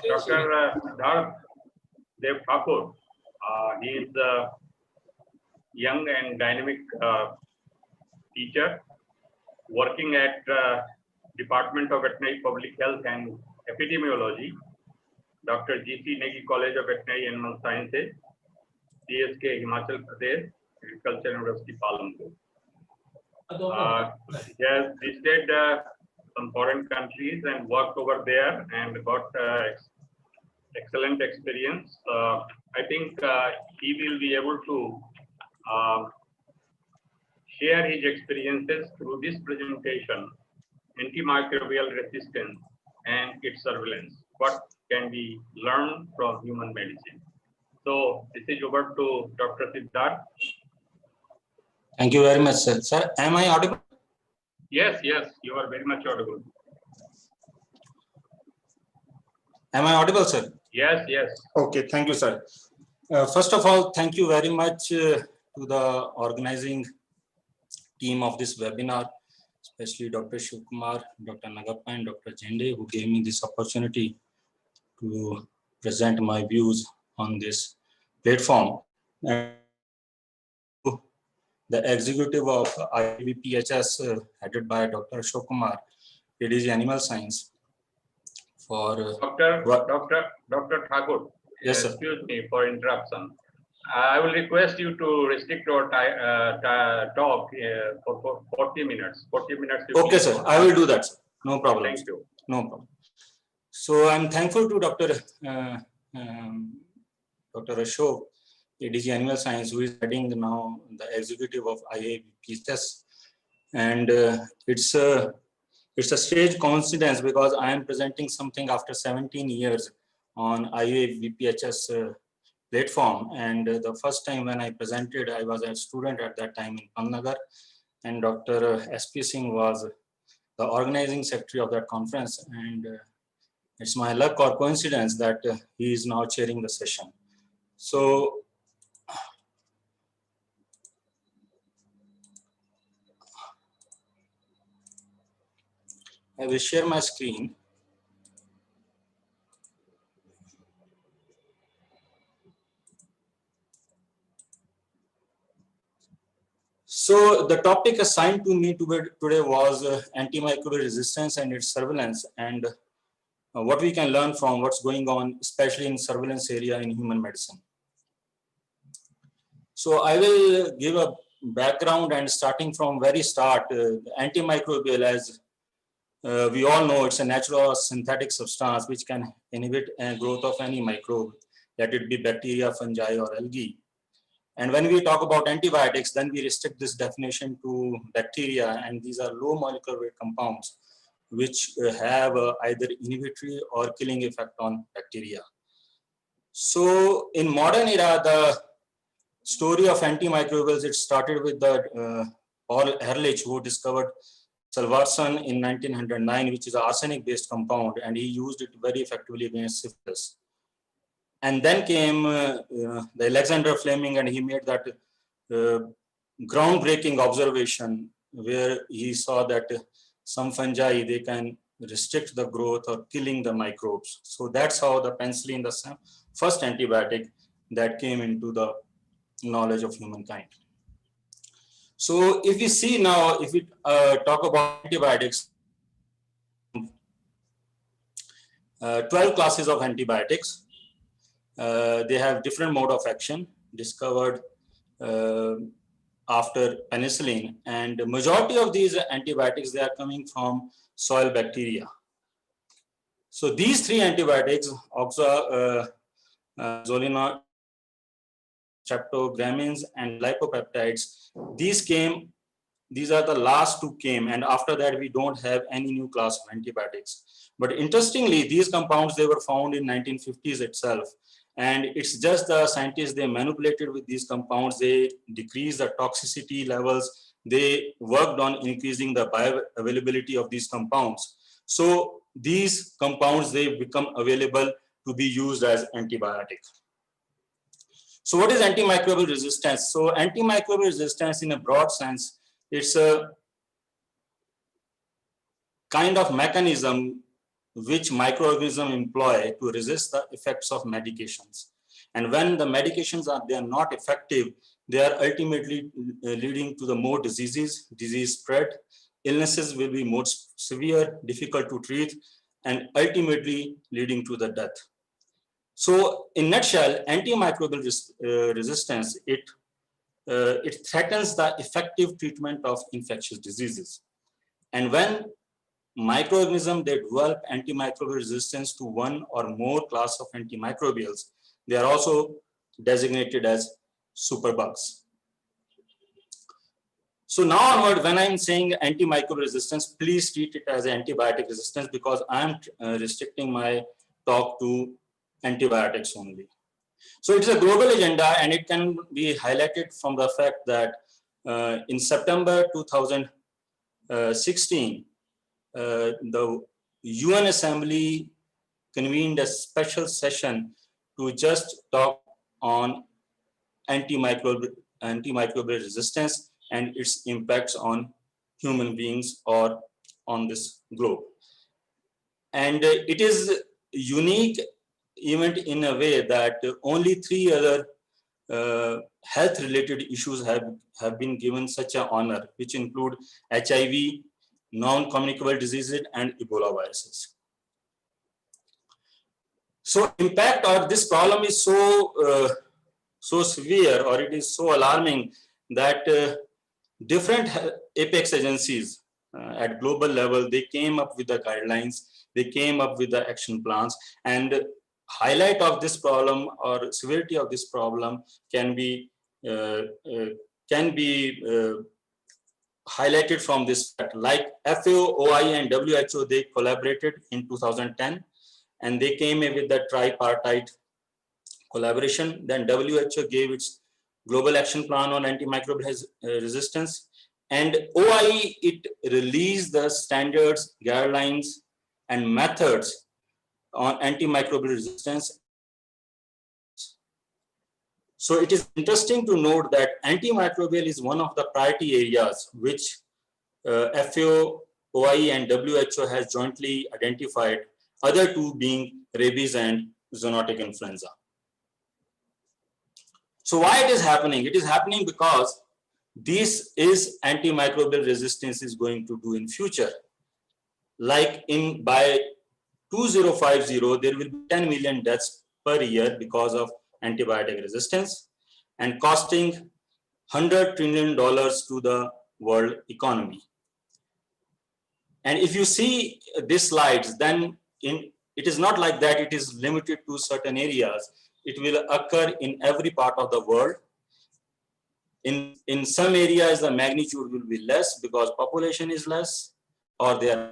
Dr. Siddharth Dev Thakur. He is a young and dynamic teacher working at Department of Veterinary Public Health and Epidemiology, Dr. G.C. Negi College of Veterinary Animal Sciences, CSK, Himachal Pradesh, Agriculture University, Palanpur. He has visited some foreign countries and worked over there and got excellent experience. I think he will be able to share his experiences through this presentation, antimicrobial resistance and its surveillance, what can be learned from human medicine. So this is over to Dr. Siddharth. Thank you very much, sir. Sir, am I audible? Yes, you are very much audible. Am I audible, sir? Yes. Okay, thank you, sir. First of all, thank you very much to the organizing team of this webinar, especially Dr. Shivkumar, Dr. Nagappa, and Dr. Jende, who gave me this opportunity to present my views on this platform. And the executive of IAVPHS, headed by Dr. Ashok Kumar, ADG Animal Science, for Dr. Thakur. Yes, sir. Excuse me for interruption. I will request you to restrict your talk for 40 minutes. 40 minutes. Okay, sir. I will do that, sir. No problem. Thank you. No problem. So I'm thankful to Dr. Ashok, ADG Animal Science, who is heading now the executive of IAVPHS. And it's a strange coincidence because I am presenting something after 17 years on IAVPHS platform. And the first time when I presented, I was a student at that time in Panagar, and Dr. S.P. Singh was the organizing secretary of that conference. And it's my luck or coincidence that he is now chairing the session. So I will share my screen. So the topic assigned to me today was antimicrobial resistance and its surveillance, and what we can learn from what's going on, especially in surveillance area in human medicine. So I will give a background, and starting from very start, antimicrobial, as we all know, it's a natural synthetic substance which can inhibit growth of any microbe, let it be bacteria, fungi, or algae. And when we talk about antibiotics, then we restrict this definition to bacteria, and these are low molecular weight compounds which have either inhibitory or killing effect on bacteria. So in modern era, the story of antimicrobials, it started with the Paul Ehrlich, who discovered salvarsan in 1909, which is an arsenic-based compound, and he used it very effectively against syphilis. And then came the Alexander Fleming, and he made that groundbreaking observation where he saw that some fungi, they can restrict the growth or killing the microbes. So that's how the penicillin, the first antibiotic that came into the knowledge of humankind. So if we see now, if we talk about antibiotics, 12 classes of antibiotics. They have different mode of action discovered after penicillin, and the majority of these antibiotics, they are coming from soil bacteria. So these three antibiotics, oxazolinoid, streptogramins, and lipopeptides, these are the last two came, and after that we don't have any new class of antibiotics. But interestingly, these compounds, they were found in 1950s itself. And it's just the scientists, they manipulated with these compounds, they decreased the toxicity levels, they worked on increasing the bioavailability of these compounds. So these compounds, they become available to be used as antibiotic. So what is antimicrobial resistance? So antimicrobial resistance in a broad sense, it's a kind of mechanism which microorganisms employ to resist the effects of medications. And when the medications they are not effective, they are ultimately leading to the more diseases, disease spread, illnesses will be more severe, difficult to treat, and ultimately leading to the death. So in nutshell, antimicrobial resistance, it threatens the effective treatment of infectious diseases. And when microorganisms, they develop antimicrobial resistance to one or more class of antimicrobials, they are also designated as superbugs. So now onward, when I'm saying antimicrobial resistance, please treat it as antibiotic resistance, because I'm restricting my talk to antibiotics only. So it's a global agenda, and it can be highlighted from the fact that in September 2016, the UN Assembly convened a special session to just talk on antimicrobial resistance and its impacts on human beings or on this globe. And it is unique event in a way that only 3 other health-related issues have been given such an honor, which include HIV, non-communicable diseases, and Ebola viruses. So impact of this problem is so severe, or it is so alarming, that different apex agencies at global level, they came up with the guidelines, they came up with the action plans, and highlight of this problem or severity of this problem can be highlighted from this fact. Like FAO, OIE, and WHO, they collaborated in 2010, and they came in with the tripartite collaboration. Then WHO gave its global action plan on antimicrobial resistance, and OIE, it released the standards, guidelines, and methods on antimicrobial resistance. So it is interesting to note that antimicrobial is one of the priority areas which FAO, OIE, and WHO has jointly identified, other two being rabies and zoonotic influenza. So why it is happening? It is happening because this is antimicrobial resistance is going to do in future. Like by 2050, there will be 10 million deaths per year because of antibiotic resistance, and costing $100 trillion to the world economy. And if you see these slides, then it is not like that it is limited to certain areas. It will occur in every part of the world. In some areas, the magnitude will be less because population is less, or they are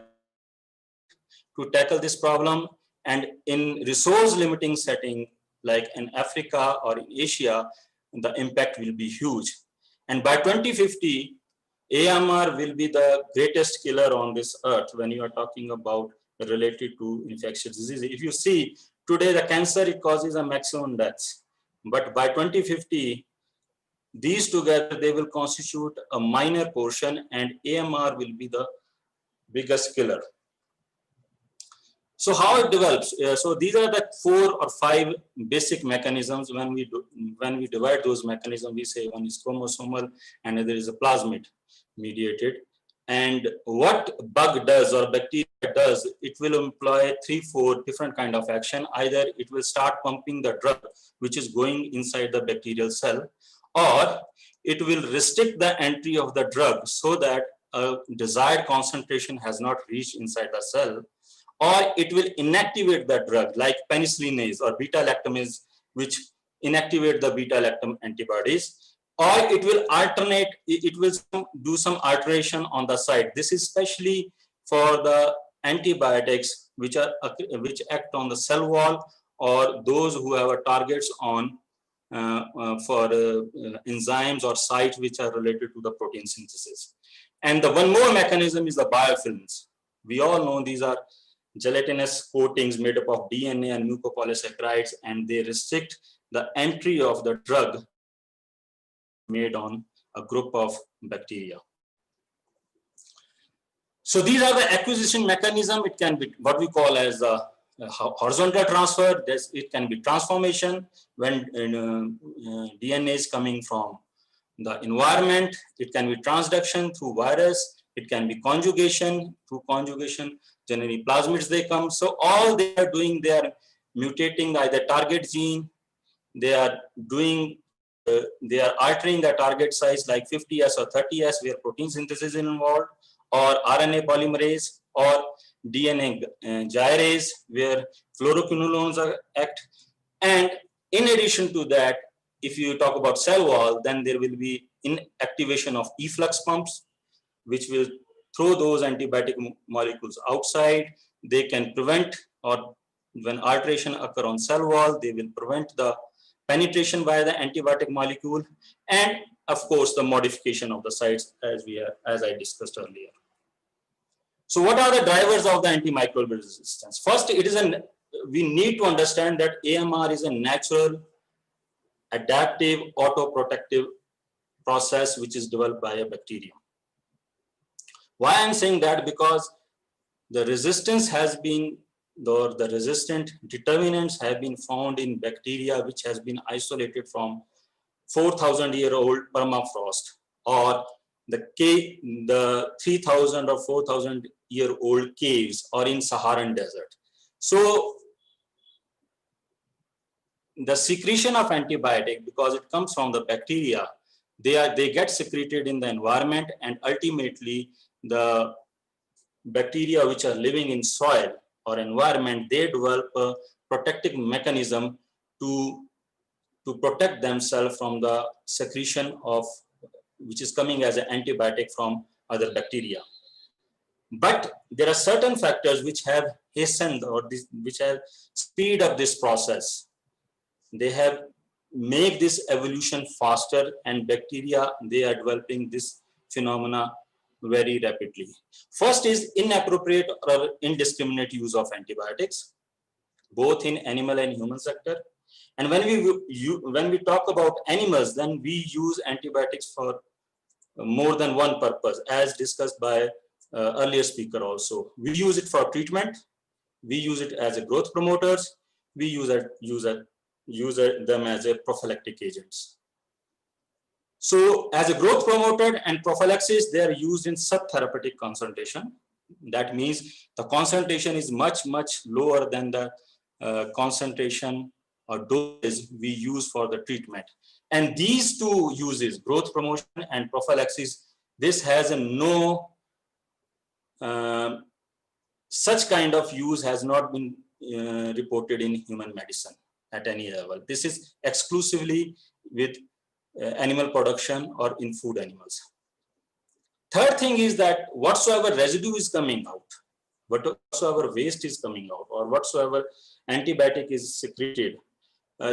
to tackle this problem. And in resource limiting setting, like in Africa or in Asia, the impact will be huge. And by 2050, AMR will be the greatest killer on this earth when you are talking about related to infectious disease. If you see today, the cancer, it causes a maximum deaths, but by 2050, these together, they will constitute a minor portion, and AMR will be the biggest killer. So how it develops? So these are the 4 or 5 basic mechanisms. When we divide those mechanisms, we say one is chromosomal, and another is a plasmid mediated. And what bug does or bacteria does, it will employ 3-4 different kind of action. Either it will start pumping the drug which is going inside the bacterial cell, or it will restrict the entry of the drug so that a desired concentration has not reached inside the cell, or it will inactivate the drug like penicillinase or beta-lactamase, which inactivate the beta-lactam antibodies, or it will alternate, it will do some alteration on the site. This is especially for the antibiotics which act on the cell wall, or those who have targets on for enzymes or sites which are related to the protein synthesis. And the one more mechanism is the biofilms. We all know these are gelatinous coatings made up of DNA and mucopolysaccharides, and they restrict the entry of the drug made on a group of bacteria. So these are the acquisition mechanism. It can be what we call as the horizontal transfer. It can be transformation when DNA is coming from the environment. It can be transduction through virus. It can be conjugation through conjugation. Generally plasmids they come. So all they are doing, they are mutating either target gene. They are doing, they are altering the target size like 50S or 30S where protein synthesis is involved, or RNA polymerase, or DNA gyrase where fluoroquinolones act. And in addition to that, if you talk about cell wall, then there will be inactivation of efflux pumps, which will throw those antibiotic molecules outside. They can prevent, or when alteration occur on cell wall, they will prevent the penetration by the antibiotic molecule, and of course the modification of the sites as I discussed earlier. So what are the drivers of the antimicrobial resistance? First, we need to understand that AMR is a natural, adaptive, autoprotective process which is developed by a bacterium. Why I'm saying that? Because the resistance has been, or the resistant determinants have been found in bacteria which has been isolated from 4,000-year-old permafrost, or the 3,000 or 4,000-year-old caves, or in Saharan desert. So the secretion of antibiotic, because it comes from the bacteria, they get secreted in the environment, and ultimately the bacteria which are living in soil or environment, they develop a protective mechanism to protect themselves from the secretion of which is coming as an antibiotic from other bacteria. But there are certain factors which have hastened, or which have speed up this process. They have make this evolution faster, and bacteria, they are developing this phenomena very rapidly. First is inappropriate or indiscriminate use of antibiotics, both in animal and human sector. And when we talk about animals, then we use antibiotics for more than one purpose, as discussed by earlier speaker also. We use it for treatment. We use it as a growth promoters. We use them as a prophylactic agents. So as a growth promoter and prophylaxis, they are used in subtherapeutic concentration. That means the concentration is much, much lower than the concentration or doses we use for the treatment. And these two uses, growth promotion and prophylaxis, this has no, such kind of use has not been reported in human medicine at any level. This is exclusively with animal production or in food animals. Third thing is that whatsoever residue is coming out, whatsoever waste is coming out, or whatsoever antibiotic is secreted,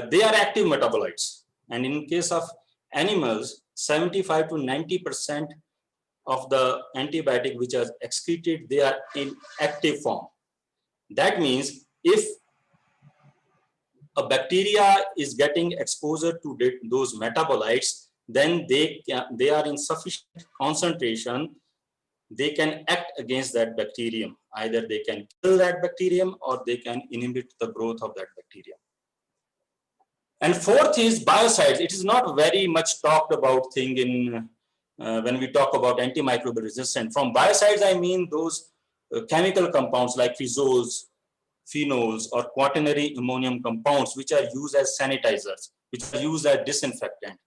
they are active metabolites. And in case of animals, 75 to 90% of the antibiotic which are excreted, they are in active form. That means if a bacteria is getting exposure to those metabolites, then they are in sufficient concentration, they can act against that bacterium. Either they can kill that bacterium or they can inhibit the growth of that bacterium. And fourth is biocides. It is not very much talked about thing in when we talk about antimicrobial resistance. From biocides, I mean those chemical compounds like physols, phenols, or quaternary ammonium compounds, which are used as sanitizers, which are used as disinfectant.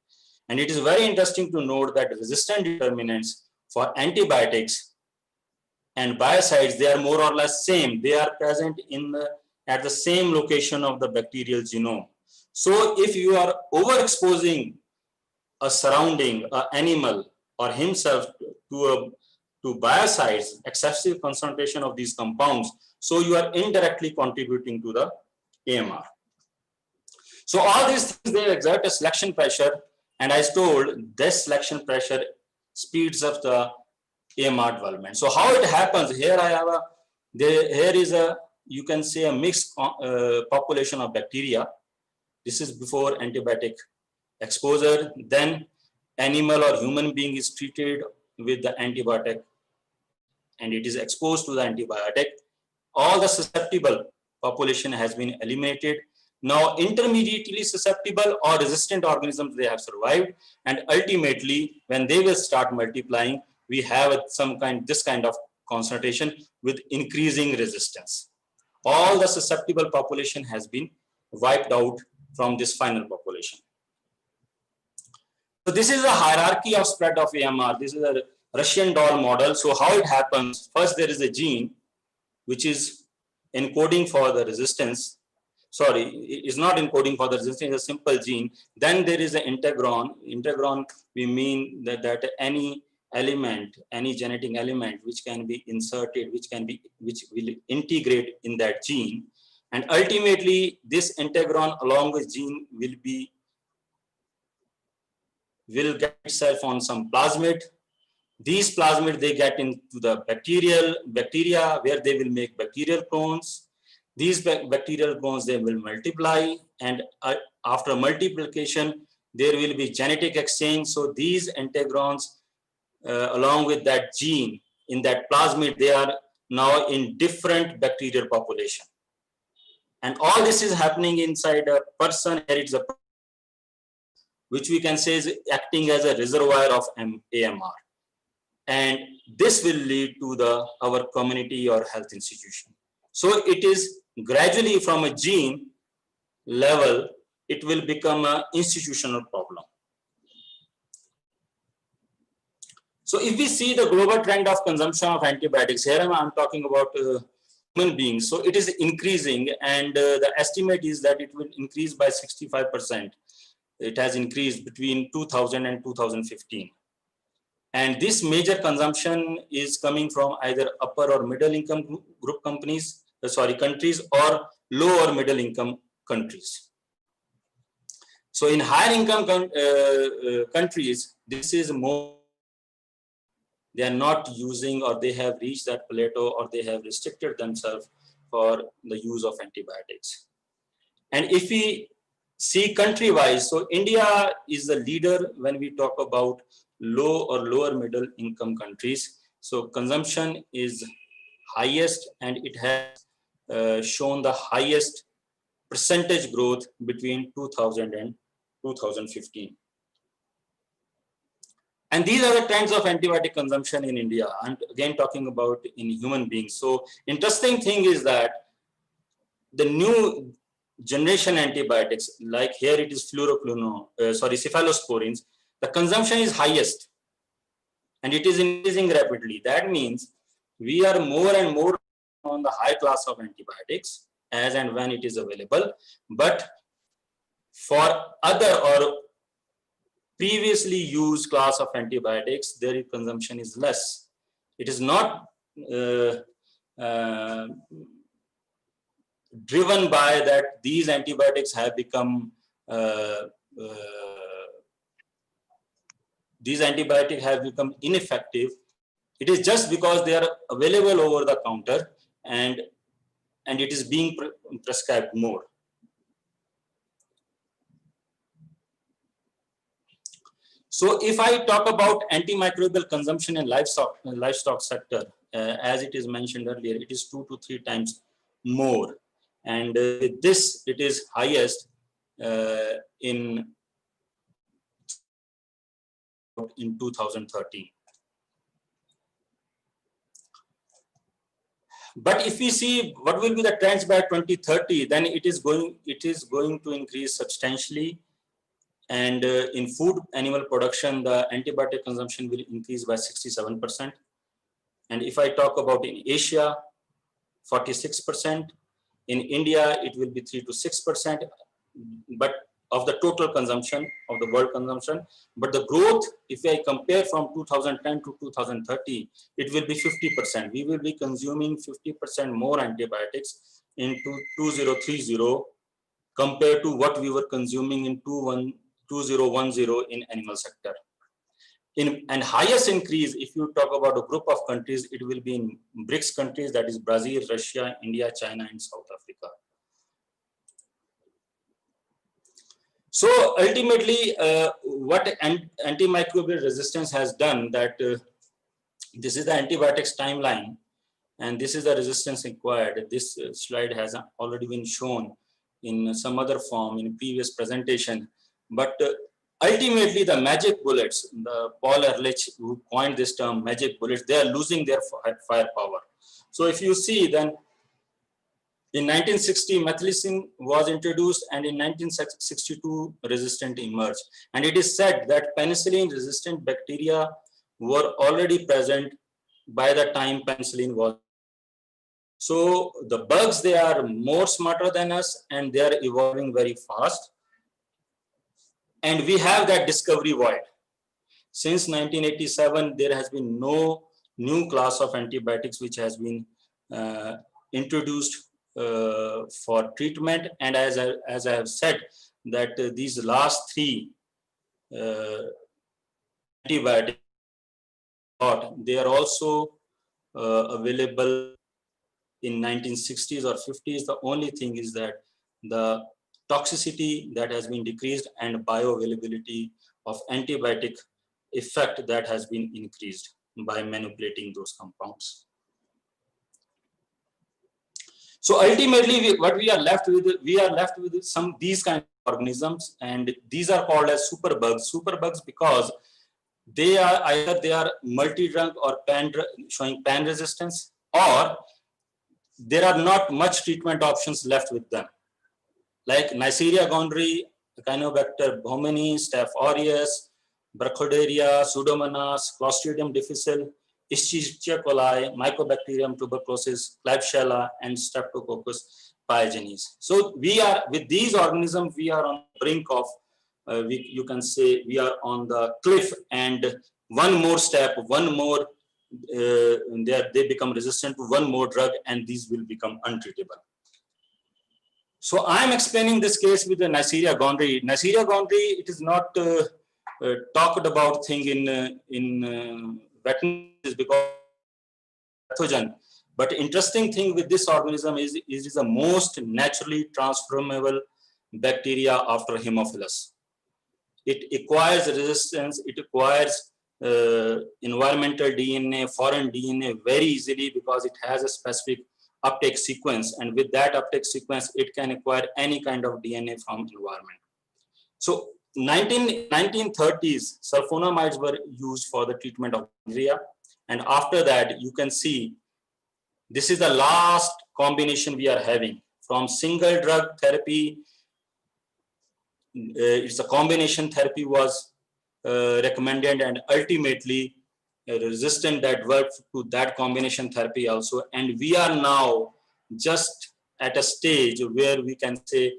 And it is very interesting to note that resistant determinants for antibiotics and biocides, they are more or less same. They are present at the same location of the bacterial genome. So if you are overexposing a surrounding, an animal or himself to biocides, excessive concentration of these compounds, so you are indirectly contributing to the AMR. So all these things, they exert a selection pressure, and I told this selection pressure speeds up the AMR development. So how it happens? Here I have here is you can say a mixed population of bacteria. This is before antibiotic exposure. Then animal or human being is treated with the antibiotic. and it is exposed to the antibiotic, all the susceptible population has been eliminated. Now intermediately susceptible or resistant organisms, they have survived, and ultimately when they will start multiplying, we have this kind of concentration with increasing resistance. All the susceptible population has been wiped out from this final population. So this is a hierarchy of spread of AMR. This is a Russian doll model. So how it happens? First, there is a gene which is encoding for the resistance. Sorry, it is not encoding for the resistance, it's a simple gene. Then there is an integron. Integron, we mean that any element, any genetic element which can be inserted, which will integrate in that gene. And ultimately, this integron along with gene will get itself on some plasmid. These plasmid, they get into the bacteria where they will make bacterial clones. These bacterial clones, they will multiply, and after multiplication, there will be genetic exchange. So these integrons, along with that gene in that plasmid, they are now in different bacterial population. And all this is happening inside a person, which we can say is acting as a reservoir of AMR. And this will lead to our community or health institution. So it is gradually from a gene level, it will become an institutional problem. So if we see the global trend of consumption of antibiotics, here I'm talking about human beings. So it is increasing, and the estimate is that it will increase by 65%. It has increased between 2000 and 2015. And this major consumption is coming from either upper or middle income group countries or low or middle income countries. So in higher income countries, this is more, they are not using, or they have reached that plateau, or they have restricted themselves for the use of antibiotics. And if we see country-wise, so India is the leader when we talk about low or lower middle income countries. So consumption is highest, and it has shown the highest percentage growth between 2000 and 2015. And these are the trends of antibiotic consumption in India. I'm again talking about in human beings. So interesting thing is that the new generation antibiotics, like here it is cephalosporins, the consumption is highest, and it is increasing rapidly. That means we are more and more on the high class of antibiotics as and when it is available. But for other or previously used class of antibiotics, their consumption is less. It is not driven by that these antibiotics have become ineffective. It is just because they are available over the counter, and it is being prescribed more. So if I talk about antimicrobial consumption in livestock sector, as it is mentioned earlier, it is 2 to 3 times more. And with this, it is highest in 2013. But if we see what will be the trends by 2030, then it is going to increase substantially. And in food animal production, the antibiotic consumption will increase by 67%. And if I talk about in Asia, 46%. In India, it will be 3 to 6%, but of the total consumption of the world consumption. But the growth, if I compare from 2010 to 2030, it will be 50%. We will be consuming 50% more antibiotics in 2030 compared to what we were consuming in 2010 in animal sector. And highest increase, if you talk about a group of countries, it will be in BRICS countries, that is Brazil, Russia, India, China, and South Africa. So ultimately, what antimicrobial resistance has done, that This is the antibiotics timeline, and this is the resistance required. This slide has already been shown in some other form in previous presentation, but ultimately the magic bullets, the Paul Ehrlich who coined this term magic bullets, they are losing their firepower. So if you see, then in 1960, methicillin was introduced, and in 1962, resistant emerged. And it is said that penicillin-resistant bacteria were already present by the time penicillin was. So the bugs, they are more smarter than us, and they are evolving very fast. And we have that discovery void. Since 1987, there has been no new class of antibiotics which has been introduced for treatment. And as I have said, that these last three antibiotics, they are also available in 1960s or 50s. The only thing is that the toxicity that has been decreased and bioavailability of antibiotic effect that has been increased by manipulating those compounds. So ultimately, what we are left with some these kind of organisms, and these are called as superbugs. Superbugs because they are either multi-drug or showing pan resistance, or there are not much treatment options left with them, like Neisseria gondii, Echinobacter baumannii, Staph aureus, Burkholderia, Pseudomonas, Clostridium difficile, Escherichia coli, Mycobacterium tuberculosis, Klebsiella, and Streptococcus pyogenes. So we are, with these organisms, we are on the brink of, you can say we are on the cliff, and one more step, one more, they become resistant to one more drug, and these will become untreatable. So I am explaining this case with the Neisseria gondii. Neisseria gondii, it is not talked about thing in veterinary because pathogen. But interesting thing with this organism is it is the most naturally transformable bacteria after Haemophilus. It acquires resistance, it acquires environmental DNA, foreign DNA very easily because it has a specific uptake sequence, and with that uptake sequence, it can acquire any kind of DNA from environment. So 1930s, sulfonamides were used for the treatment of malaria, and after that, you can see this is the last combination we are having from single drug therapy. It's a combination therapy was recommended, and ultimately resistant that worked to that combination therapy also. And we are now just at a stage where we can say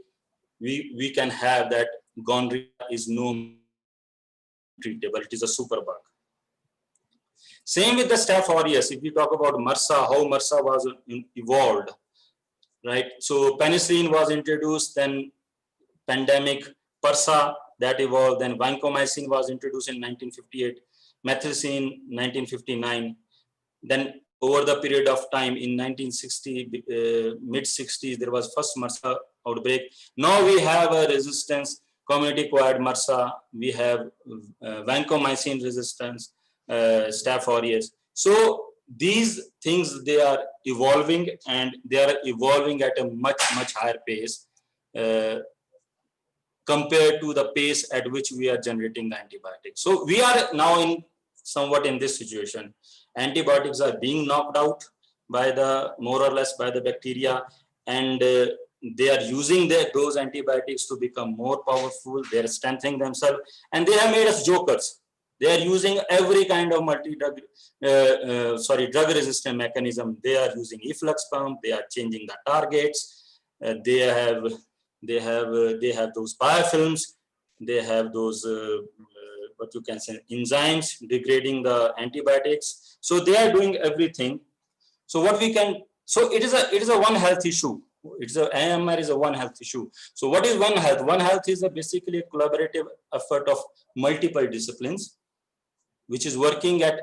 we can have that gonorrhea is no treatable. It is a superbug. Same with the Staph aureus. If we talk about MRSA, how MRSA was evolved, right? So penicillin was introduced, then pandemic, Persa that evolved, then vancomycin was introduced in 1958, methicillin 1959. Then over the period of time in 1960, mid 60s, there was first MRSA outbreak. Now we have a resistance, community-acquired MRSA. We have vancomycin resistance, Staph aureus. So these things, they are evolving, and they are evolving at a much higher pace compared to the pace at which we are generating the antibiotics. So we are now in somewhat in this situation. Antibiotics are being knocked out by the more or less by the bacteria, and they are using those antibiotics to become more powerful. They are strengthening themselves, and they have made us jokers. They are using every kind of multi-drug, drug-resistant mechanism. They are using efflux pump. They are changing the targets. They have those biofilms. They have those what you can say enzymes degrading the antibiotics. So they are doing everything. So what we can, so it is a One Health issue. AMR is a One Health issue. So what is One Health? One Health is basically a collaborative effort of multiple disciplines, which is working at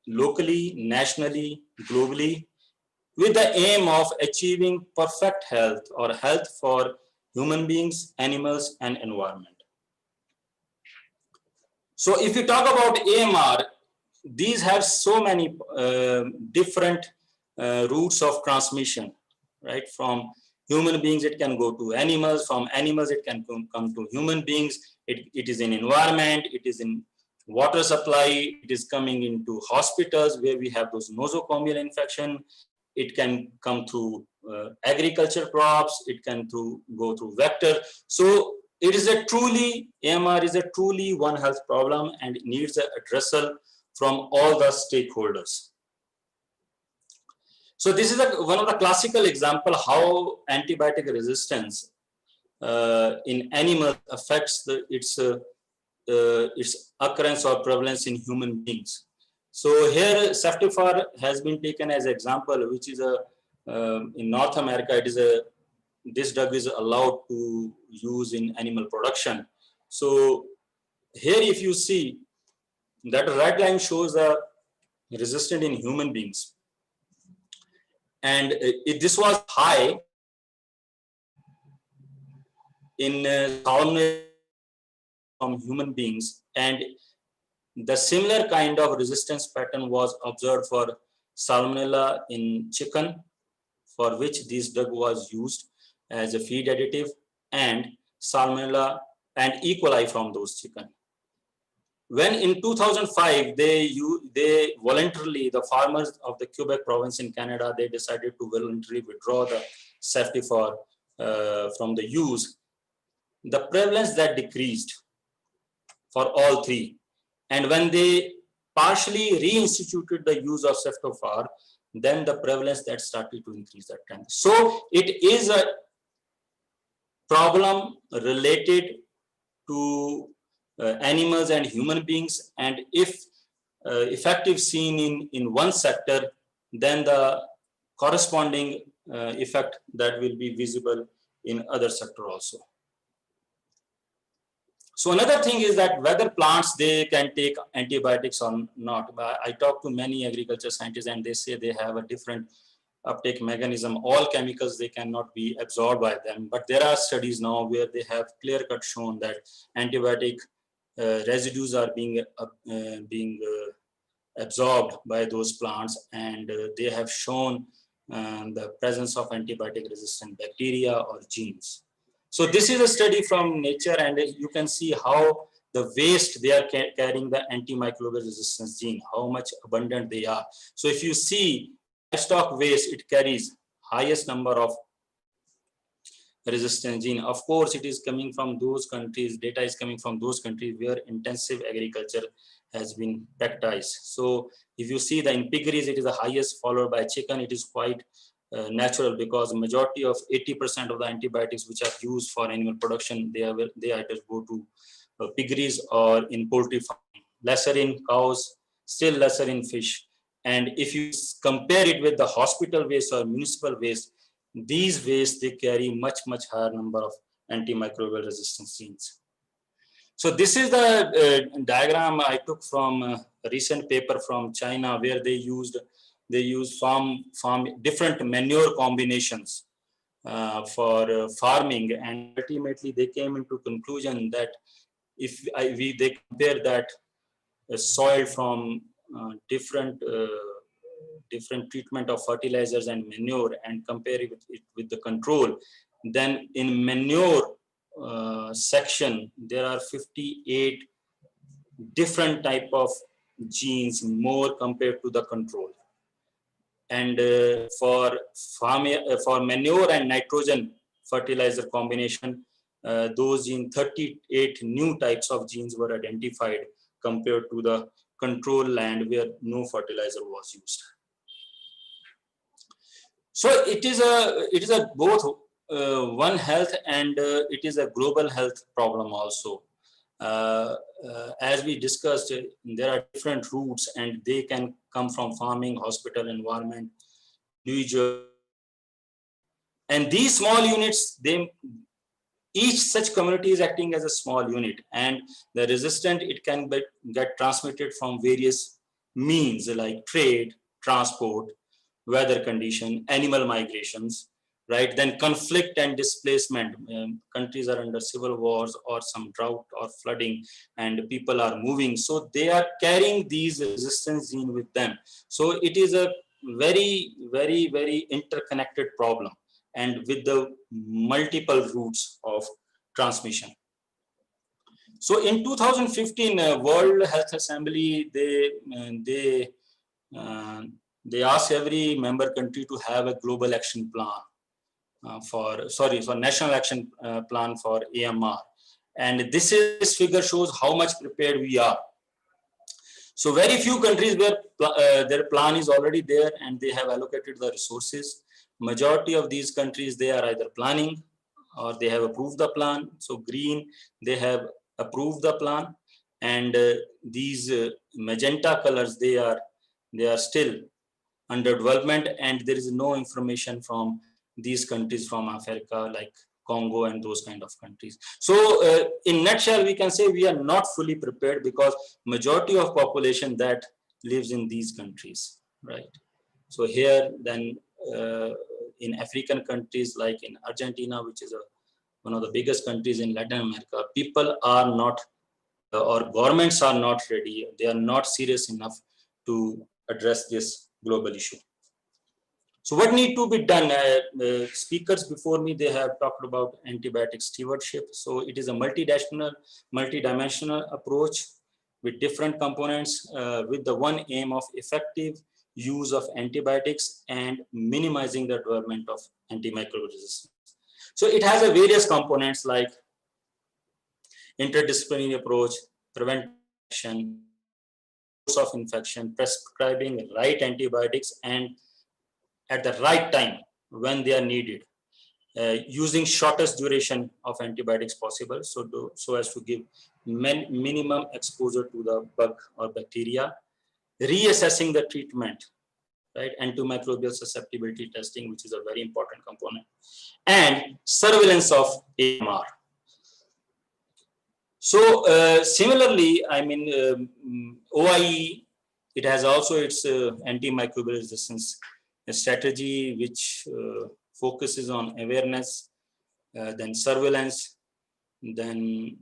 locally, nationally, globally, with the aim of achieving perfect health or health for human beings, animals, and environment. So if you talk about AMR, these have so many different routes of transmission, right? From human beings, it can go to animals. From animals, it can come to human beings. It is in environment. It is in water supply. It is coming into hospitals where we have those nosocomial infection. It can come through agriculture crops. It can go through vector. So it is a truly, AMR is a truly One Health problem, and it needs a addressal from all the stakeholders. So this is one of the classical example how antibiotic resistance in animals affects its occurrence or prevalence in human beings. So here Ceftiofur has been taken as an example, which is in North America, this drug is allowed to use in animal production. So here if you see that red line shows the resistant in human beings. And this was high in salmonella from human beings, and the similar kind of resistance pattern was observed for salmonella in chicken, for which this drug was used as a feed additive, and salmonella and E. coli from those chicken. When in 2005, they voluntarily, the farmers of the Quebec province in Canada, they decided to voluntarily withdraw the Ceftiofur from the use. The prevalence that decreased for all three. And when they partially reinstituted the use of Ceftiofur, then the prevalence that started to increase that trend. So it is a problem related to animals and human beings, and if effective seen in one sector, then the corresponding effect that will be visible in other sector also. So another thing is that whether plants, they can take antibiotics or not. I talk to many agriculture scientists and they say they have a different uptake mechanism. All chemicals, they cannot be absorbed by them, but there are studies now where they have clear-cut shown that antibiotic residues are being absorbed by those plants, and they have shown the presence of antibiotic resistant bacteria or genes. So this is a study from Nature, and you can see how the waste, they are carrying the antimicrobial resistance gene, how much abundant they are. So if you see livestock waste, it carries highest number of resistant gene. Of course, it is coming from those countries, data is coming from those countries where intensive agriculture has been practiced. So if you see in piggeries, it is the highest, followed by chicken. It is quite natural, because majority of 80% of the antibiotics which are used for animal production, they either go to piggeries or in poultry farming, lesser in cows, still lesser in fish. And if you compare it with the hospital waste or municipal waste, these wastes, they carry much higher number of antimicrobial resistance genes. So this is the diagram I took from a recent paper from China, where they used different manure combinations for farming, and ultimately they came into conclusion that if they compare that soil from different treatment of fertilizers and manure and compare it with the control, then in manure section there are 58 different type of genes more compared to the control. And for manure and nitrogen fertilizer combination, those 38 new types of genes were identified compared to the control land where no fertilizer was used. So it is a both One Health and it is a global health problem also. As we discussed, there are different routes, and they can come from farming, hospital, environment, individual. And these small units, each such community is acting as a small unit, and the resistant, it can get transmitted from various means like trade, transport, weather condition, animal migrations. right? Then conflict and displacement. Countries are under civil wars or some drought or flooding, and people are moving. So they are carrying these resistance gene with them. So it is a very, very, very interconnected problem, and with the multiple routes of transmission. So in 2015, World Health Assembly, they asked every member country to have a global action plan for national action plan for AMR. And this figure shows how much prepared we are. So very few countries where their plan is already there and they have allocated the resources. Majority of these countries, they are either planning or they have approved the plan. So green, they have approved the plan, and these magenta colors, they are still under development, and there is no information from these countries from Africa like Congo and those kind of countries. So in nutshell, we can say we are not fully prepared because majority of population that lives in these countries, right? So here then in African countries like in Argentina, which is one of the biggest countries in Latin America, people are not or governments are not ready. They are not serious enough to address this global issue. So what need to be done? Speakers before me, they have talked about antibiotic stewardship. So it is a multidimensional approach with different components with the one aim of effective use of antibiotics and minimizing the development of antimicrobial resistance. So it has a various components like interdisciplinary approach, prevention, of infection, prescribing right antibiotics and at the right time when they are needed, using shortest duration of antibiotics possible, so as to give minimum exposure to the bug or bacteria, reassessing the treatment, right? Antimicrobial susceptibility testing, which is a very important component, and surveillance of AMR. So similarly, I mean, OIE, it has also its antimicrobial resistance strategy, which focuses on awareness, then surveillance, then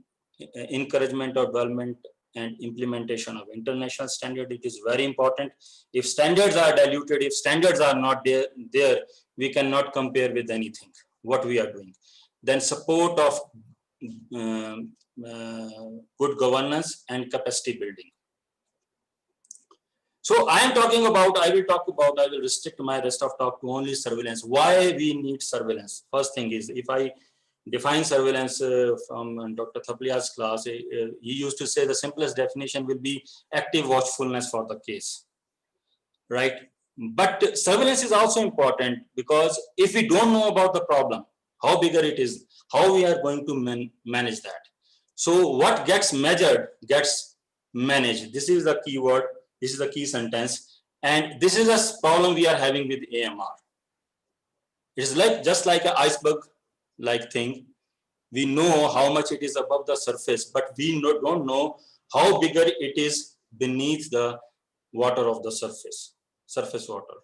encouragement of development and implementation of international standard. It is very important. If standards are diluted, if standards are not there, we cannot compare with anything, what we are doing. Then support of good governance and capacity building. So I will restrict my rest of talk to only surveillance. Why we need surveillance? First thing is, if I define surveillance from Dr. Thaplia's class, he used to say the simplest definition will be active watchfulness for the case, right? But surveillance is also important because if we don't know about the problem, how bigger it is, how we are going to manage that. So what gets measured gets managed. This is the key word. This is the key sentence. And this is a problem we are having with AMR. It is just like an iceberg-like thing. We know how much it is above the surface, but we don't know how bigger it is beneath the water of the surface water.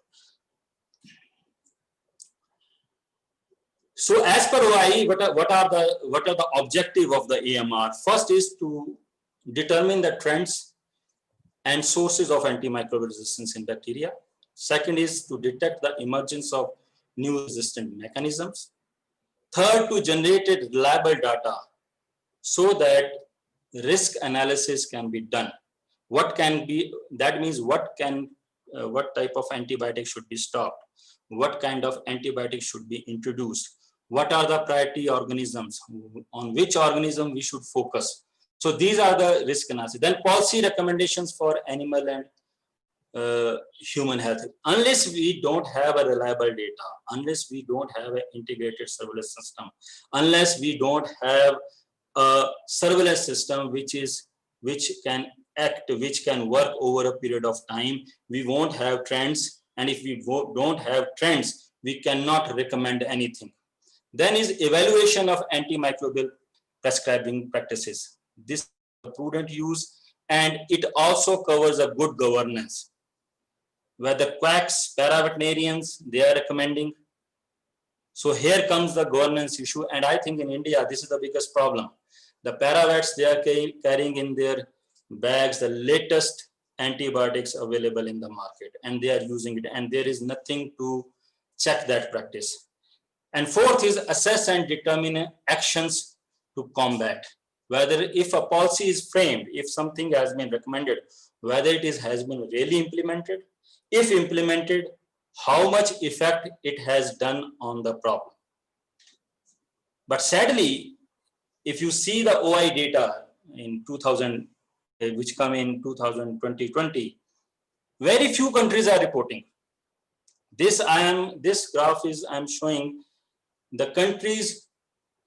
So as per OIE, what are the objective of the AMR? First is to determine the trends and sources of antimicrobial resistance in bacteria. Second is to detect the emergence of new resistant mechanisms. Third, to generate reliable data so that risk analysis can be done. What type of antibiotic should be stopped? What kind of antibiotic should be introduced? What are the priority organisms? On which organism we should focus? So these are the risk analysis. Then policy recommendations for animal and human health. Unless we don't have a reliable data, unless we don't have an integrated surveillance system, unless we don't have a surveillance system which can act, which can work over a period of time, we won't have trends. And if we don't have trends, we cannot recommend anything. Then is evaluation of antimicrobial prescribing practices. This is a prudent use, and it also covers a good governance, where the quacks, paraveterinarians, they are recommending So here comes the governance issue. And I think in India, this is the biggest problem. The paravets, they are carrying in their bags the latest antibiotics available in the market, and they are using it, and there is nothing to check that practice. And fourth is assess and determine actions to combat. Whether if a policy is framed, if something has been recommended, whether it has been really implemented, if implemented, how much effect it has done on the problem. But sadly, if you see the OI data in 2000, which come in 2020, very few countries are reporting. This graph is I'm showing the countries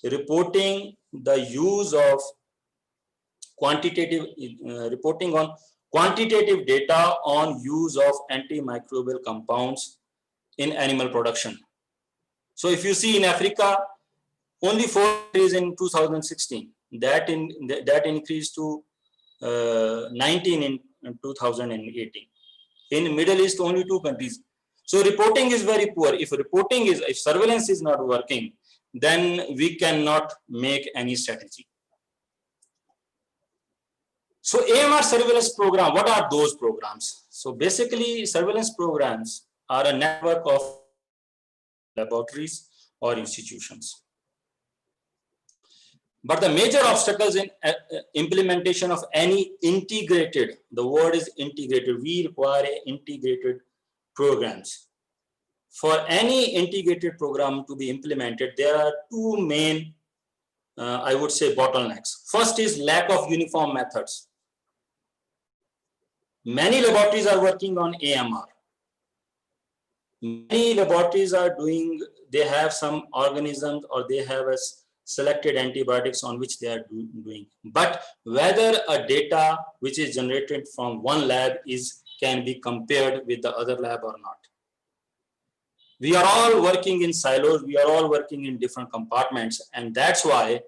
reporting the use of quantitative reporting on quantitative data on use of antimicrobial compounds in animal production. So if you see in Africa, only 4 countries in 2016, that increased to 19 in 2018. In Middle East, only 2 countries. So reporting is very poor. If surveillance is not working, then we cannot make any strategy. So AMR surveillance program, what are those programs? So basically surveillance programs are a network of laboratories or institutions. But the major obstacles in implementation of any integrated, the word is integrated, we require integrated programs. For any integrated program to be implemented, there are 2 main, I would say, bottlenecks. First is lack of uniform methods. Many laboratories are working on AMR. Many laboratories are doing, they have some organisms or they have a selected antibiotics on which they are doing. But whether a data which is generated from one lab can be compared with the other lab or not. We are all working in silos, we are all working in different compartments, and that's why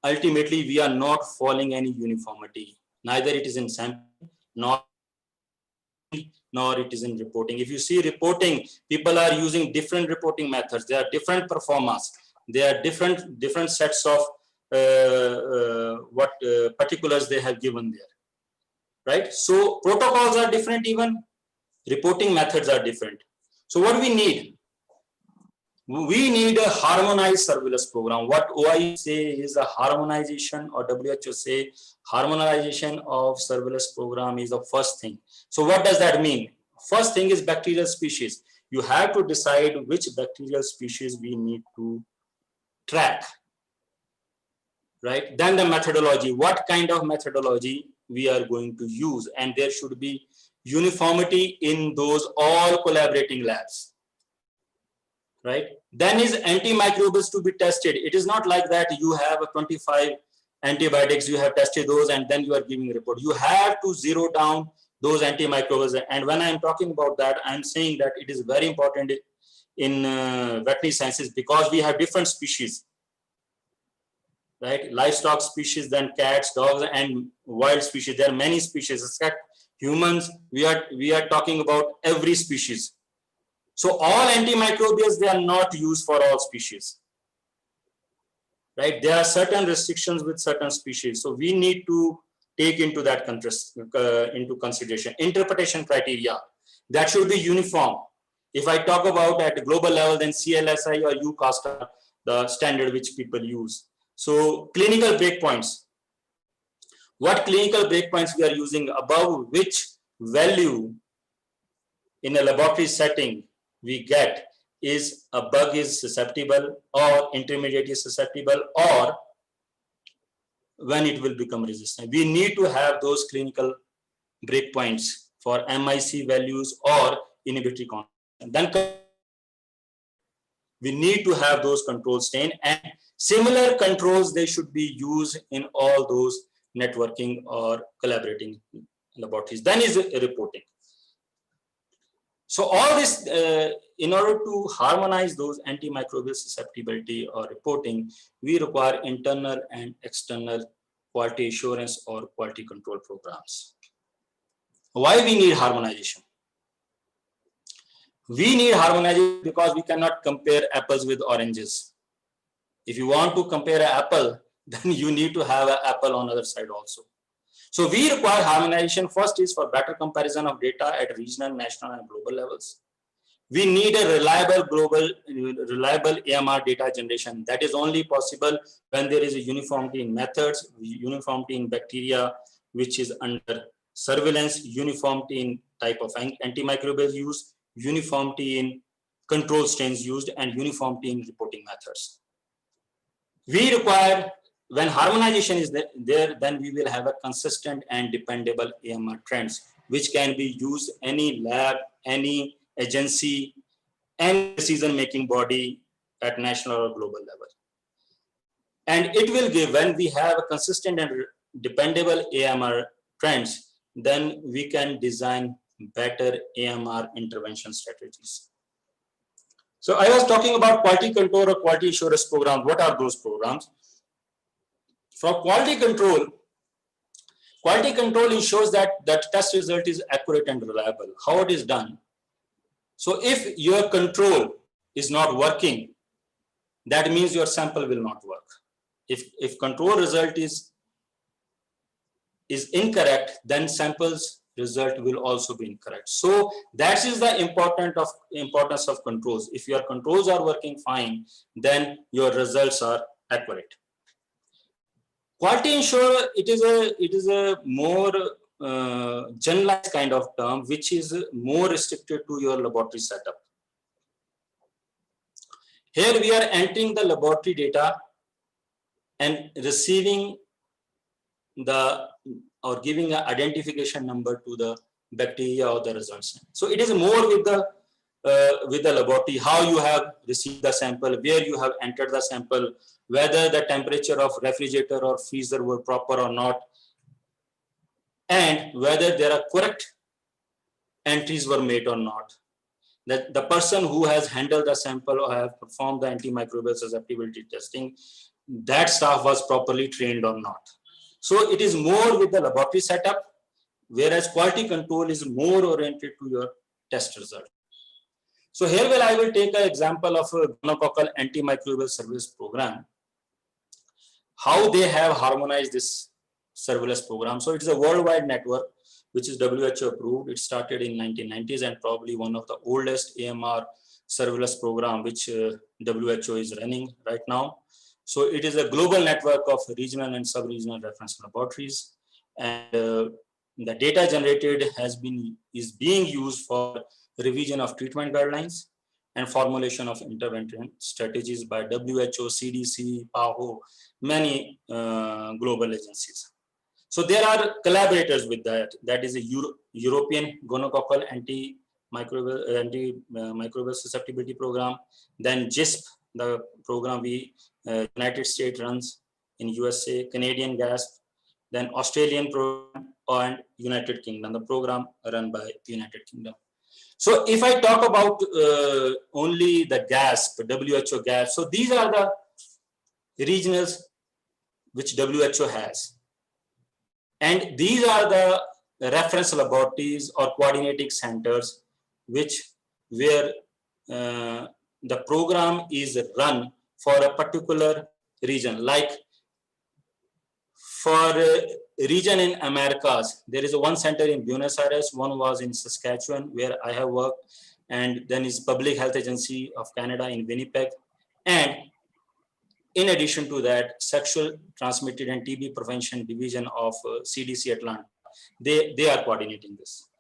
ultimately we are not following any uniformity. Neither it is in sampling, nor it is in reporting. If you see reporting, people are using different reporting methods. There are different performance. There are different sets of particulars they have given there, right? So protocols are different, even reporting methods are different. So what we need? We need a harmonized surveillance program. What OI say is a harmonization, or WHO say harmonization of surveillance program is the first thing. So what does that mean? First thing is bacterial species. You have to decide which bacterial species we need to track, right? Then the methodology, what kind of methodology we are going to use, and there should be uniformity in those all collaborating labs, right? Then is antimicrobials to be tested. It is not like that you have a 25 antibiotics, you have tested those and then you are giving a report. You have to zero down those antimicrobials. And when I'm talking about that, I'm saying that it is very important in veterinary sciences because we have different species, right? Livestock species, then cats, dogs, and wild species. There are many species. Except humans, we are talking about every species. So all antimicrobials, they are not used for all species, right? There are certain restrictions with certain species. So we need to take into that into consideration. Interpretation criteria, that should be uniform. If I talk about at global level, then CLSI or UCAST are the standard which people use. So clinical breakpoints. What clinical breakpoints we are using, above which value in a laboratory setting we get is a bug is susceptible, or intermediate is susceptible, or when it will become resistant. We need to have those clinical breakpoints for MIC values or inhibitory concentration. Then we need to have those control stain, and similar controls, they should be used in all those networking or collaborating laboratories. Then is reporting. So all this, in order to harmonize those antimicrobial susceptibility or reporting, we require internal and external quality assurance or quality control programs. Why we need harmonization? We need harmonization because we cannot compare apples with oranges. If you want to compare an apple, then you need to have an apple on the other side also. So we require harmonization. First is for better comparison of data at regional, national, and global levels. We need a reliable AMR data generation. That is only possible when there is a uniformity in methods, uniformity in bacteria, which is under surveillance, uniformity in type of antimicrobial use, uniformity in control strains used, and uniformity in reporting methods. We require, when harmonization is there, then we will have a consistent and dependable AMR trends, which can be used any lab, any agency, any decision-making body at national or global level. And it will give, when we have a consistent and dependable AMR trends, then we can design better AMR intervention strategies. So I was talking about quality control or quality assurance programs. What are those programs? For quality control ensures that the test result is accurate and reliable. How it is done? So if your control is not working, that means your sample will not work. If control result is incorrect, then samples result will also be incorrect. So that is the importance of controls. If your controls are working fine, then your results are accurate. Quality ensure, it is a more generalized kind of term, which is more restricted to your laboratory setup. Here we are entering the laboratory data and receiving or giving an identification number to the bacteria or the results. So it is more with the laboratory, how you have received the sample, where you have entered the sample, whether the temperature of refrigerator or freezer were proper or not, and whether there are correct entries were made or not. That the person who has handled the sample or have performed the antimicrobial susceptibility testing, that staff was properly trained or not. So it is more with the laboratory setup, whereas quality control is more oriented to your test result. So here I will take an example of a gonococcal antimicrobial surveillance program, how they have harmonized this surveillance program. So it is a worldwide network, which is WHO approved. It started in 1990s and probably one of the oldest AMR surveillance program, which WHO is running right now. So it is a global network of regional and sub-regional reference laboratories. And the data generated is being used for revision of treatment guidelines and formulation of intervention strategies by WHO, CDC, PAHO, many global agencies. So there are collaborators with that. That is a European gonococcal antimicrobial susceptibility program. Then GISP, the program United States runs in USA, Canadian GASP, then Australian program, and United Kingdom, the program run by United Kingdom. So if I talk about only the GASP, WHO GASP, so these are the regionals which WHO has. And these are the reference laboratories or coordinating centers where the program is run for a particular region. Like for a region in Americas, there is one center in Buenos Aires, one was in Saskatchewan, where I have worked, and then is Public Health Agency of Canada in Winnipeg. And in addition to that, Sexual Transmitted and TB Prevention Division of CDC Atlanta, they are coordinating this.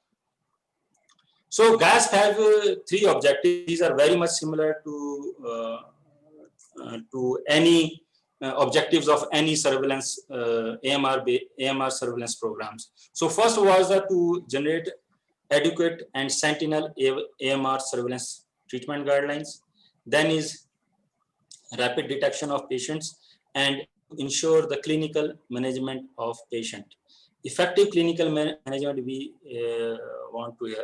So GASP have 3 objectives. These are very much similar to any objectives of any surveillance AMR surveillance programs. So first was to generate adequate and sentinel AMR surveillance treatment guidelines. Then is rapid detection of patients and ensure the clinical management of patient. Effective clinical management, I want to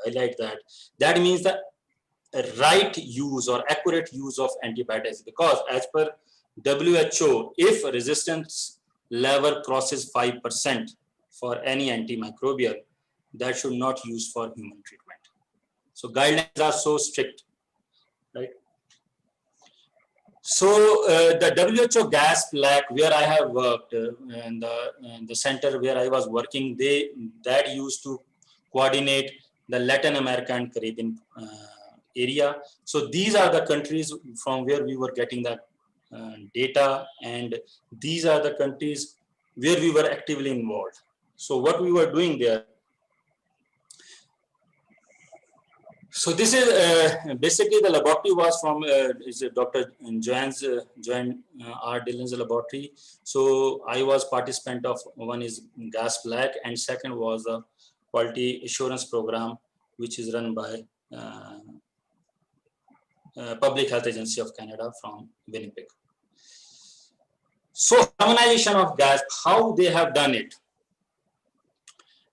highlight that. That means the right use or accurate use of antibiotics, because as per WHO, if resistance level crosses 5% for any antimicrobial, that should not use for human treatment. So guidelines are so strict, right? So the WHO GASP-LAC, where I have worked, and the center where I was working, that used to coordinate the Latin America and Caribbean area. So these are the countries from where we were getting the data, and these are the countries where we were actively involved. So what we were doing there. So this is basically the laboratory was from is Dr. Joanne R. Dillon's laboratory. So I was participant of one is GASP-LAC, and second was the quality assurance program, which is run by Public Health Agency of Canada from Winnipeg. So harmonization of GASP, how they have done it.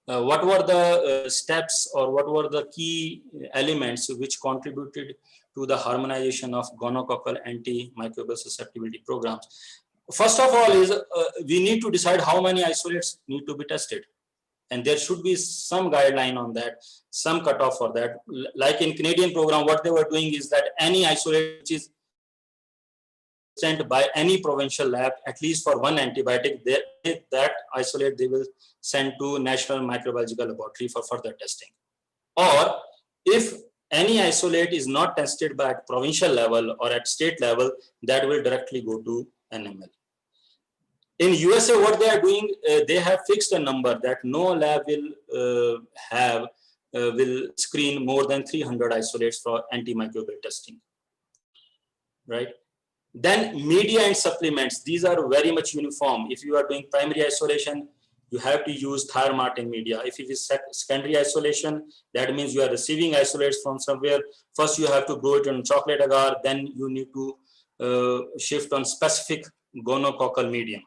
What were the steps or what were the key elements which contributed to the harmonization of gonococcal antimicrobial susceptibility programs? First of all is we need to decide how many isolates need to be tested. And there should be some guideline on that, some cutoff for that. Like in Canadian program, what they were doing is that any isolate which is sent by any provincial lab, at least for one antibiotic, that isolate they will send to National Microbiological Laboratory for further testing. Or if any isolate is not tested by at provincial level or at state level, that will directly go to NML. In USA, what they are doing, they have fixed a number that no lab will screen more than 300 isolates for antimicrobial testing, right? Then media and supplements, these are very much uniform. If you are doing primary isolation, you have to use Thier-Martin media. If it is secondary isolation, that means you are receiving isolates from somewhere. First, you have to grow it in chocolate agar, then you need to shift on specific gonococcal medium.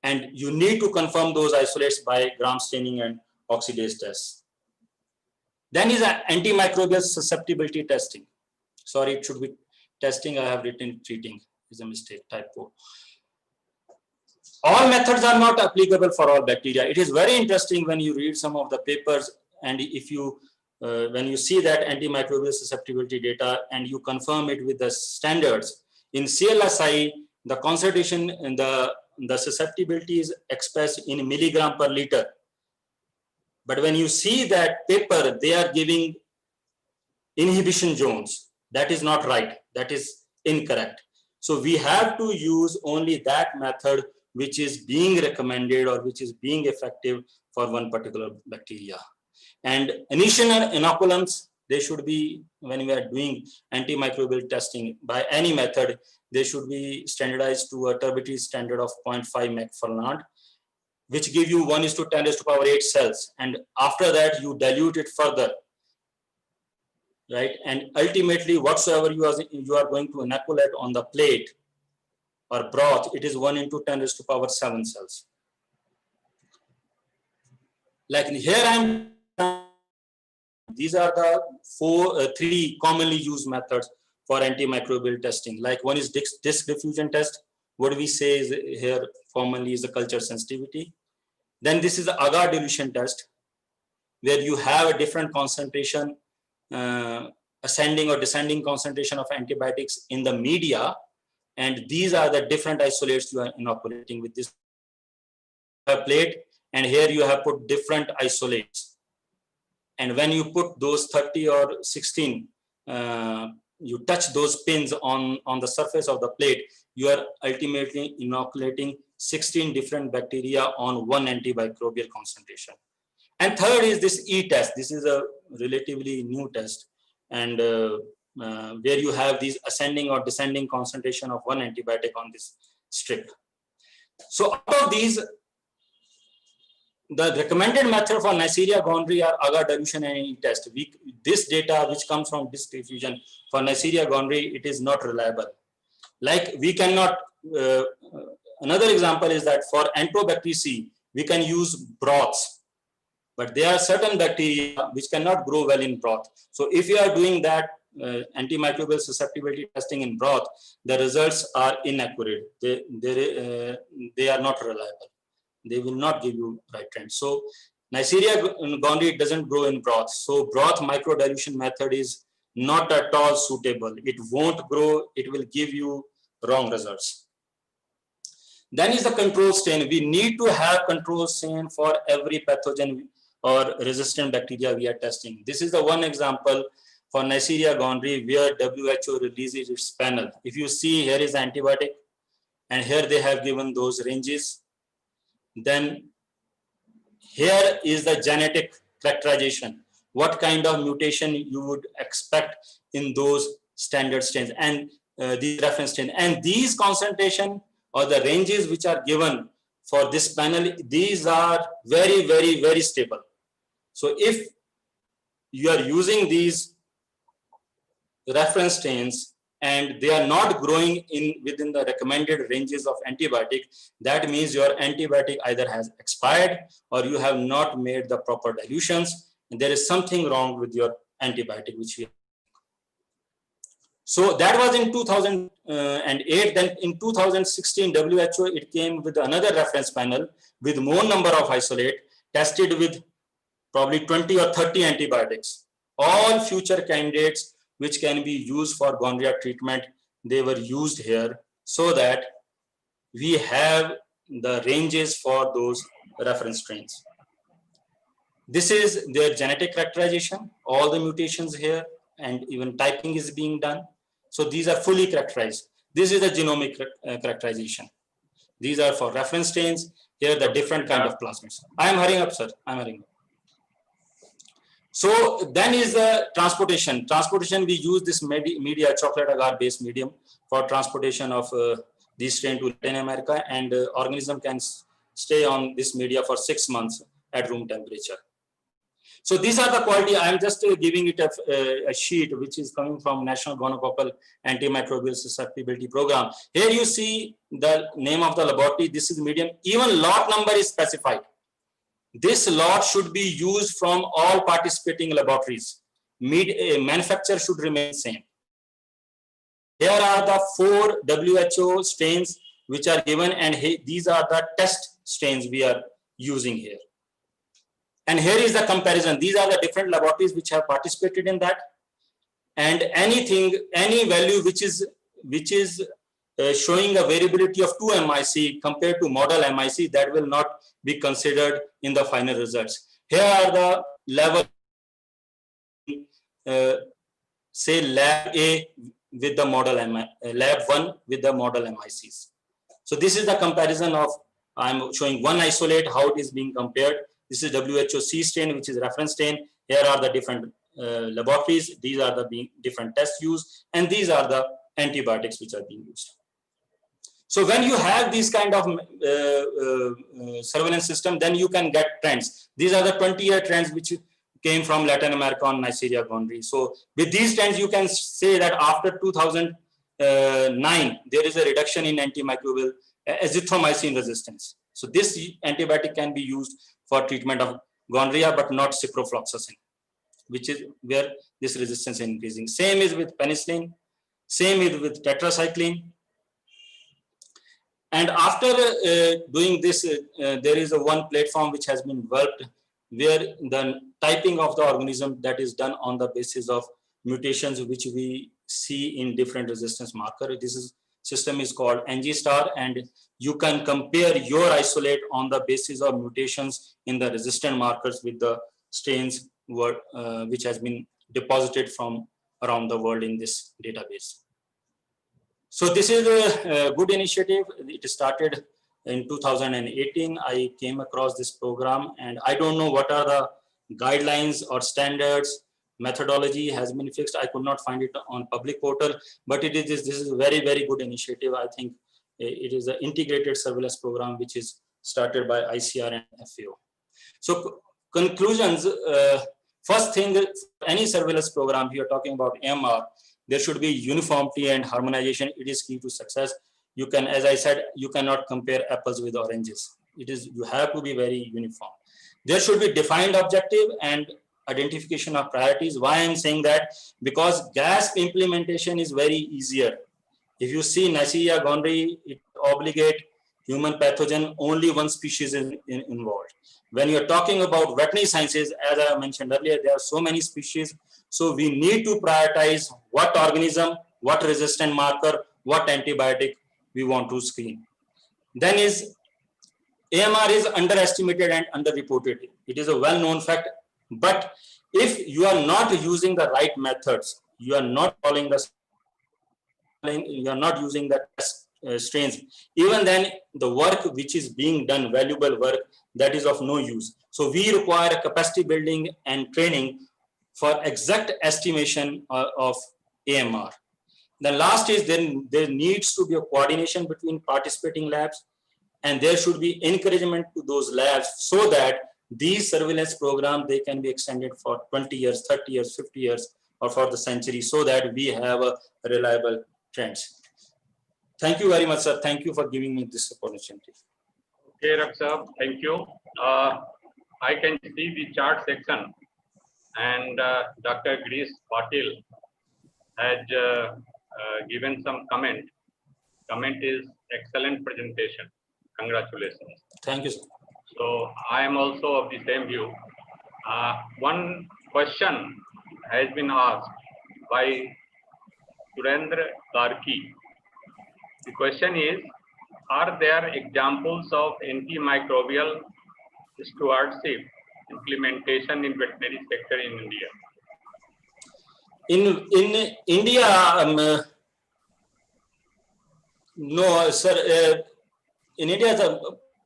And you need to confirm those isolates by gram staining and oxidase tests. Then is antimicrobial susceptibility testing. Sorry, it should be testing. I have written treating, is a mistake, typo. All methods are not applicable for all bacteria. It is very interesting when you read some of the papers, and if you when you see that antimicrobial susceptibility data and you confirm it with the standards in CLSI, the concentration and the susceptibility is expressed in milligram per liter. But when you see that paper, they are giving inhibition zones. That is not right. That is incorrect. So we have to use only that method which is being recommended or which is being effective for one particular bacteria. And initial inoculums, they should be, when we are doing antimicrobial testing by any method, they should be standardized to a turbidity standard of 0.5 mec/Ferland, which give you 1:10⁸ cells. And after that, you dilute it further, right? And ultimately, whatsoever you are going to inoculate on the plate or broth, it is 1:10⁷ cells. Like here these are the three commonly used methods for antimicrobial testing. Like one is disc diffusion test. What we say is here commonly is the culture sensitivity. Then this is the agar dilution test, where you have a different concentration, ascending or descending concentration of antibiotics in the media. And these are the different isolates you are inoculating with this plate. And here you have put different isolates. And when you put those 30 or 16, you touch those pins on the surface of the plate, you are ultimately inoculating 16 different bacteria on one antimicrobial concentration. And third is this E-test. This is a relatively new test, and where you have these ascending or descending concentration of one antibiotic on this strip. So out of these, the recommended method for Neisseria gonorrhoeae are agar dilution and E-test. This data which comes from disc diffusion for Neisseria gonorrhoeae, it is not reliable. Like we cannot, another example is that for Enterobacteriaceae, we can use broths, but there are certain bacteria which cannot grow well in broth. So if you are doing that antimicrobial susceptibility testing in broth, the results are inaccurate. They are not reliable. They will not give you right trend. So Neisseria gondii doesn't grow in broth. So broth microdilution method is not at all suitable. It won't grow. It will give you wrong results. Then is the control strain. We need to have control strain for every pathogen or resistant bacteria we are testing. This is the one example for Neisseria gondii where WHO releases its panel. If you see, here is antibiotic, and here they have given those ranges. Then here is the genetic characterization. What kind of mutation you would expect in those standard strains and the reference strain. And these concentration or the ranges which are given for this panel, these are very, very, very stable. So if you are using these reference strains and they are not growing within the recommended ranges of antibiotic, that means your antibiotic either has expired or you have not made the proper dilutions, and there is something wrong with your antibiotic which we. So that was in 2008. Then in 2016, WHO, it came with another reference panel with more number of isolate tested with probably 20 or 30 antibiotics. All future candidates which can be used for gonorrhea treatment, they were used here so that we have the ranges for those reference strains. This is their genetic characterization, all the mutations here, and even typing is being done. So these are fully characterized. This is the genomic characterization. These are for reference strains. Here the different kind of plasmids. I am hurrying up, sir. I am hurrying up. So then is the transportation. Transportation, we use this media, chocolate agar based medium for transportation of these strain to Latin America, and organism can stay on this media for 6 months at room temperature. So these are the quality. I am just giving it a sheet which is coming from National Gonococcal Antimicrobial Susceptibility Program. Here you see the name of the laboratory. This is medium. Even lot number is specified. This lot should be used from all participating laboratories. Manufacturer should remain same. Here are the 4 WHO strains which are given, and these are the test strains we are using here. And here is the comparison. These are the different laboratories which have participated in that. And any value which is showing a variability of 2 MIC compared to model MIC, that will not be considered in the final results. Here are the level, say lab A with the model lab 1 with the model MICs. So this is the comparison of, I'm showing one isolate, how it is being compared. This is WHO C strain, which is reference strain. Here are the different laboratories. These are the different tests used, and these are the antibiotics which are being used. So when you have these kind of surveillance system, then you can get trends. These are the 20-year trends which came from Latin America on Neisseria gondii. So with these trends, you can say that after 2009, there is a reduction in antimicrobial azithromycin resistance. So this antibiotic can be used for treatment of gonorrhea, but not ciprofloxacin, which is where this resistance is increasing. Same is with penicillin, same is with tetracycline. And after doing this, there is one platform which has been developed where the typing of the organism that is done on the basis of mutations which we see in different resistance marker. This system is called NG-STAR, and you can compare your isolate on the basis of mutations in the resistant markers with the strains which has been deposited from around the world in this database. So this is a good initiative. It started in 2018. I came across this program, and I don't know what are the guidelines or standards. Methodology has been fixed. I could not find it on public portal, but this is a very, very good initiative. I think it is an integrated surveillance program which is started by ICR and FAO. So conclusions, first thing, any surveillance program, we are talking about AMR, there should be uniformity and harmonization. It is key to success. You can, as I said, you cannot compare apples with oranges. You have to be very uniform. There should be defined objective and identification of priorities. Why I'm saying that? Because GASP implementation is very easier. If you see Neisseria gondii, it obligate human pathogen, only one species is involved. When you're talking about veterinary sciences, as I mentioned earlier, there are so many species. So we need to prioritize what organism, what resistant marker, what antibiotic we want to screen. Then is AMR is underestimated and underreported. It is a well-known fact. But if you are not using the right methods, you are not following the, you are not using the strains, even then the work which is being done, valuable work, that is of no use. So we require capacity building and training for exact estimation of AMR. The last is then there needs to be a coordination between participating labs, and there should be encouragement to those labs so that these surveillance programs, they can be extended for 20 years, 30 years, 50 years, or for the century, so that we have a reliable trends. Thank you very much, sir. Thank you for giving me this opportunity. Okay, Raksha, thank you. I can see the chart section, and Dr. Girish Patil has given some comment. Comment is excellent presentation. Congratulations. Thank you, sir. So I am also of the same view. One question has been asked by Surendra Karki. The question is, are there examples of antimicrobial stewardship implementation in veterinary sector in India? In India, no, sir. In India,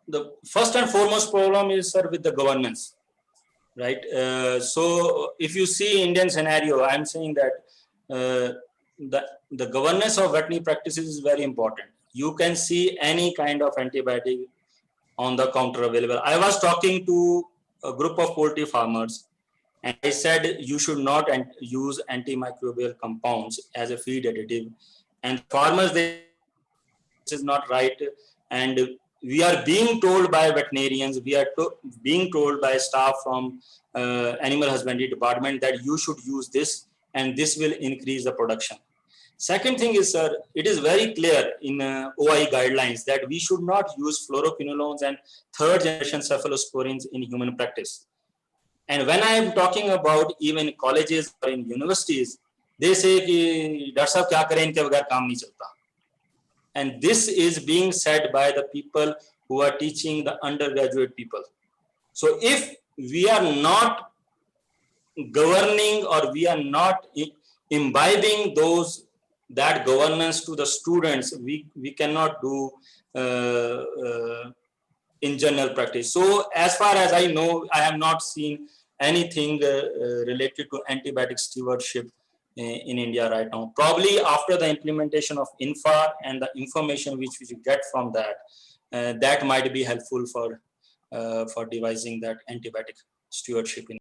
the first and foremost problem is, sir, with the governance, right? So if you see Indian scenario, I'm saying that the governance of veterinary practices is very important. You can see any kind of antibiotic on the counter available. I was talking to a group of poultry farmers, and I said you should not use antimicrobial compounds as a feed additive. And farmers, this is not right. And we are being told by veterinarians, we are being told by staff from animal husbandry department that you should use this, and this will increase the production. Second thing is, sir, it is very clear in OI guidelines that we should not use fluoroquinolones and third generation cephalosporins in human practice. And when I am talking about even colleges or in universities, they say कि doctor साहब क्या करें इनके बगैर काम नहीं चलता. And this is being said by the people who are teaching the undergraduate people. So if we are not governing or we are not imbibing that governance to the students, we cannot do in general practice. So as far as I know, I have not seen anything related to antibiotic stewardship in India right now. Probably after the implementation of INFAR and the information which we get from that, that might be helpful for devising that antibiotic stewardship in